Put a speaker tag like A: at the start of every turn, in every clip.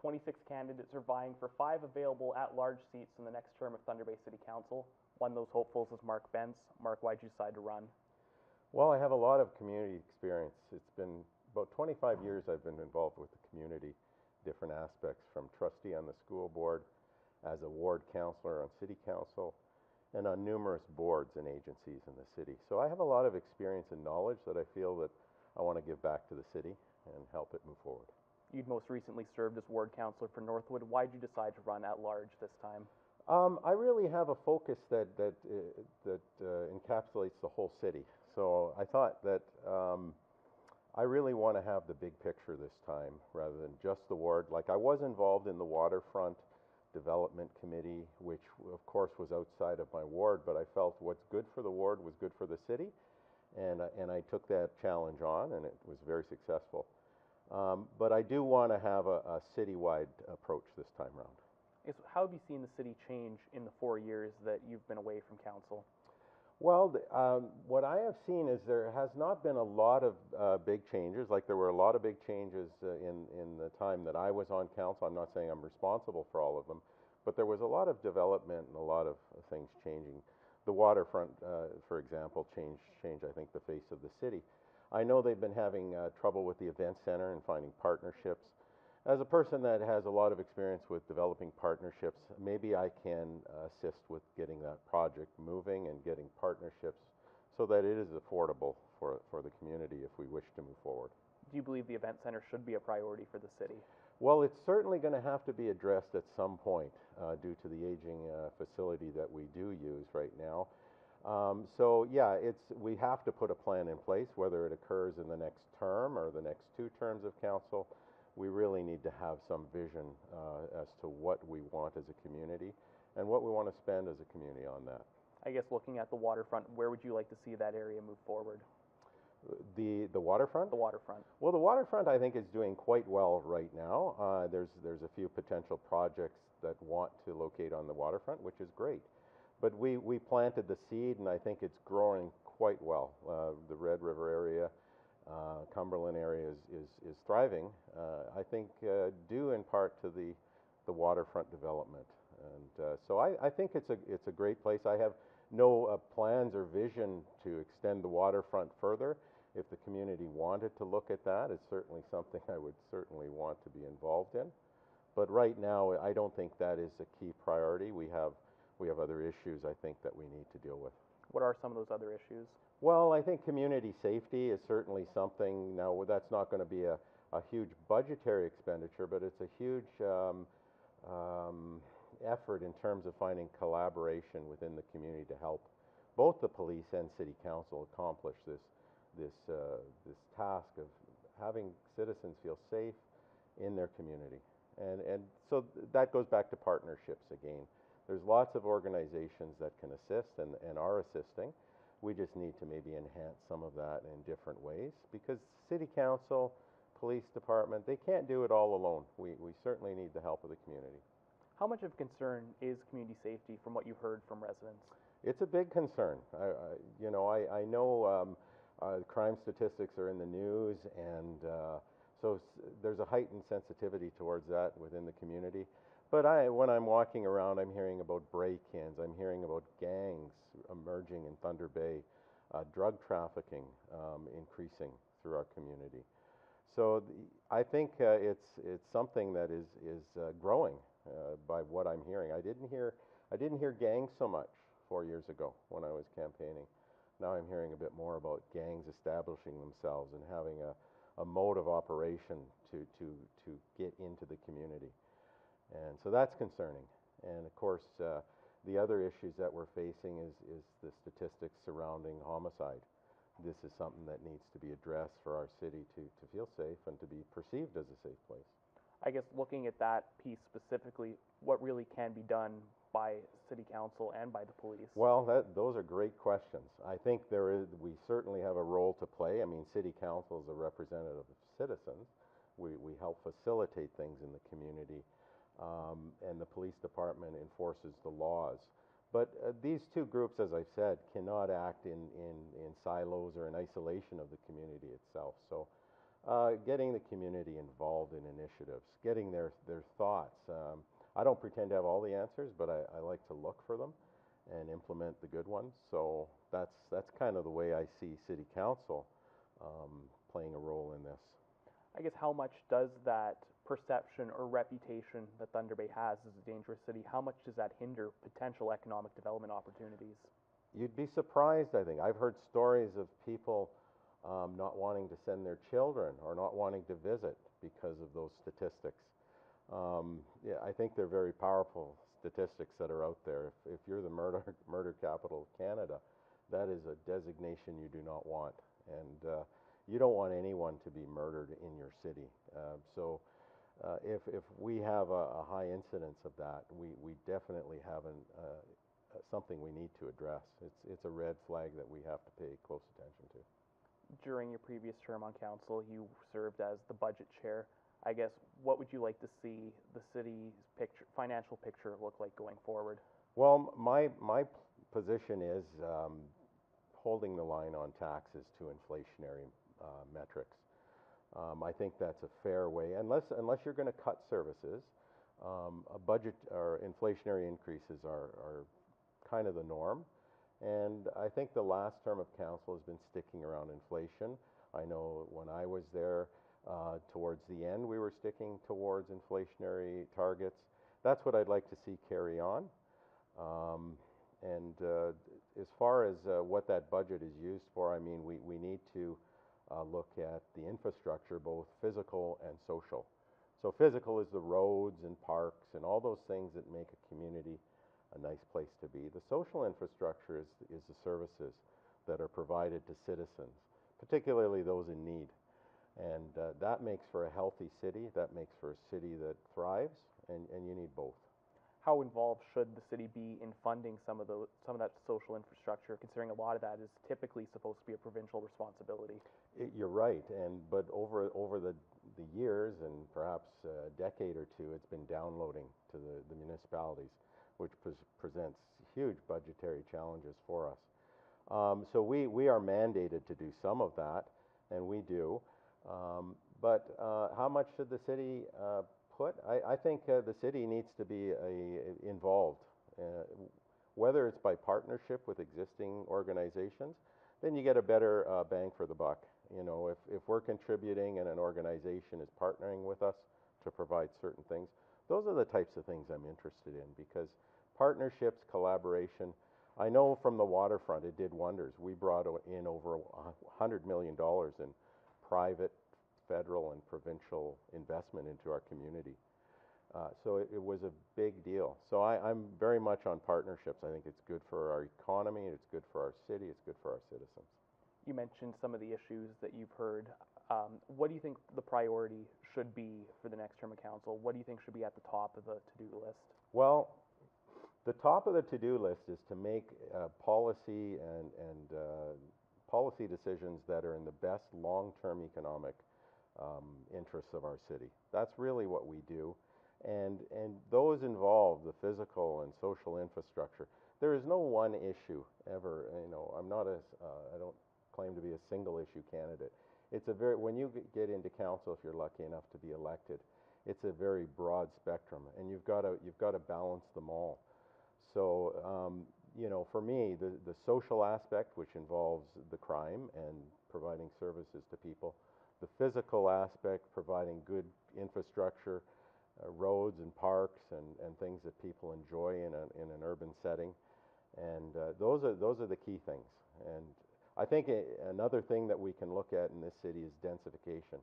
A: 26 candidates are vying for 5 available at-large seats in the next term of Thunder Bay City Council. One of those hopefuls is Mark Bentz. Mark, why'd you decide to run?
B: Well, I have a lot of community experience. It's been about 25 years I've been involved with the community, different aspects, from trustee on the school board, as a ward councillor on city council, and on numerous boards and agencies in the city. So I have a lot of experience and knowledge that I feel that I want to give back to the city and help it move forward.
A: You'd most recently served as ward councillor for Northwood. Why'd you decide to run at large this time?
B: I really have a focus that encapsulates the whole city. So I thought that I really want to have the big picture this time rather than just the ward. Like, I was involved in the waterfront development committee, which of course was outside of my ward, but I felt what's good for the ward was good for the city, and I took that challenge on, and it was very successful. But I do want to have a citywide approach this time around.
A: How have you seen the city change in the 4 years that you've been away from council?
B: Well, what I have seen is there has not been a lot of big changes. Like, there were a lot of big changes in the time that I was on council. I'm not saying I'm responsible for all of them, but there was a lot of development and a lot of things changing. The waterfront, for example, changed, I think, the face of the city. I know they've been having trouble with the event center and finding partnerships. As a person that has a lot of experience with developing partnerships, maybe I can assist with getting that project moving and getting partnerships so that it is affordable for the community if we wish to move forward.
A: Do you believe the event center should be a priority for the city?
B: Well, it's certainly going to have to be addressed at some point due to the aging facility that we do use right now. So yeah, we have to put a plan in place, whether it occurs in the next term or the next 2 terms of council. We really need to have some vision as to what we want as a community and what we want to spend as a community on that.
A: I guess looking at the waterfront, where would you like to see that area move forward?
B: The waterfront?
A: The waterfront.
B: Well, the waterfront, I think, is doing quite well right now. There's a few potential projects that want to locate on the waterfront, which is great. But we planted the seed, and I think it's growing quite well. The Red River area, Cumberland area is thriving, I think, due in part to the waterfront development. And so I think it's a great place. I have no plans or vision to extend the waterfront further. If the community wanted to look at that, it's certainly something I would certainly want to be involved in. But right now, I don't think that is a key priority. We have other issues, I think, that we need to deal with.
A: What are some of those other issues?
B: Well, I think community safety is certainly something. Now, that's not going to be a huge budgetary expenditure, but it's a huge effort in terms of finding collaboration within the community to help both the police and city council accomplish this task of having citizens feel safe in their community. And so that goes back to partnerships again. There's lots of organizations that can assist and are assisting. We just need to maybe enhance some of that in different ways, because city council, police department, they can't do it all alone. We certainly need the help of the community.
A: How much of a concern is community safety from what you've heard from residents?
B: It's a big concern. I know crime statistics are in the news, and so there's a heightened sensitivity towards that within the community. But when I'm walking around, I'm hearing about break-ins, I'm hearing about gangs emerging in Thunder Bay, drug trafficking increasing through our community. So I think it's something that is growing by what I'm hearing. I didn't hear gangs so much 4 years ago when I was campaigning. Now I'm hearing a bit more about gangs establishing themselves and having a mode of operation to get into the community. And so that's concerning. And of course, the other issues that we're facing is the statistics surrounding homicide. This is something that needs to be addressed for our city to feel safe and to be perceived as a safe place.
A: I guess looking at that piece specifically, what really can be done by city council and by the police? Well,
B: those are great questions. I think we certainly have a role to play. I mean, city council is a representative of citizens. We help facilitate things in the community. And the police department enforces the laws. But these two groups, as I've said, cannot act in silos or in isolation of the community itself. So Getting the community involved in initiatives, getting their thoughts. I don't pretend to have all the answers, but I like to look for them and implement the good ones. So that's kind of the way I see City Council playing a role in this.
A: I guess how much does that perception or reputation that Thunder Bay has as a dangerous city, how much does that hinder potential economic development opportunities?
B: You'd be surprised, I think. I've heard stories of people not wanting to send their children or not wanting to visit because of those statistics. Yeah, I think they're very powerful statistics that are out there. If you're the murder capital of Canada, that is a designation you do not want, and you don't want anyone to be murdered in your city. If we have a high incidence of that, we definitely have something we need to address. It's a red flag that we have to pay close attention to.
A: During your previous term on council, you served as the budget chair. I guess, what would you like to see the city's financial picture look like going forward?
B: Well, my position is holding the line on taxes to inflationary metrics. I think that's a fair way, unless you're going to cut services. A budget or inflationary increases are kind of the norm. And I think the last term of council has been sticking around inflation. I know when I was there, towards the end, we were sticking towards inflationary targets. That's what I'd like to see carry on. As far as what that budget is used for, I mean, we need to look at the infrastructure, both physical and social. So physical is the roads and parks and all those things that make a community a nice place to be. The social infrastructure is the services that are provided to citizens, particularly those in need. And that makes for a healthy city, that makes for a city that thrives, and you need both.
A: How involved should the city be in funding some of that social infrastructure, considering a lot of that is typically supposed to be a provincial responsibility?
B: You're right, but over the years and perhaps a decade or two, it's been downloading to the municipalities, which presents huge budgetary challenges for us. So we are mandated to do some of that, and we do. But how much should the city put? I think the city needs to be involved, whether it's by partnership with existing organizations. Then you get a better bang for the buck. You know, if we're contributing and an organization is partnering with us to provide certain things, those are the types of things I'm interested in, because partnerships, collaboration, I know from the waterfront it did wonders. We brought in over $100 million in private, federal, and provincial investment into our community. So it was a big deal. So I'm very much on partnerships. I think it's good for our economy, it's good for our city, it's good for our citizens.
A: You mentioned some of the issues that you've heard. What do you think the priority should be for the next term of council? What do you think should be at the top of the to-do list?
B: Well, the top of the to-do list is to make policy and policy decisions that are in the best long-term economic interests of our city. That's really what we do. And those involve the physical and social infrastructure. There is no one issue ever. You know, I don't claim to be a single issue candidate. When you get into council, if you're lucky enough to be elected, it's a very broad spectrum, and you've got to balance them all. So, you know, for me, the social aspect, which involves the crime and providing services to people, the physical aspect, providing good infrastructure, roads and parks and things that people enjoy in an urban setting, and those are the key things. And I think another thing that we can look at in this city is densification,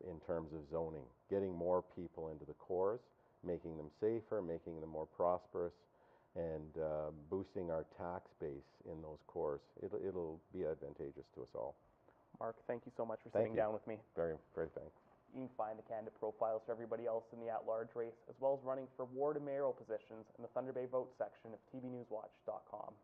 B: in terms of zoning, getting more people into the cores, making them safer, making them more prosperous, and boosting our tax base in those cores. It'll be advantageous to us all.
A: Mark, thank you so much for sitting down with me.
B: Very, very thanks.
A: You can find the candidate profiles for everybody else in the at-large race, as well as running for ward and mayoral positions in the Thunder Bay Vote section of tvnewswatch.com.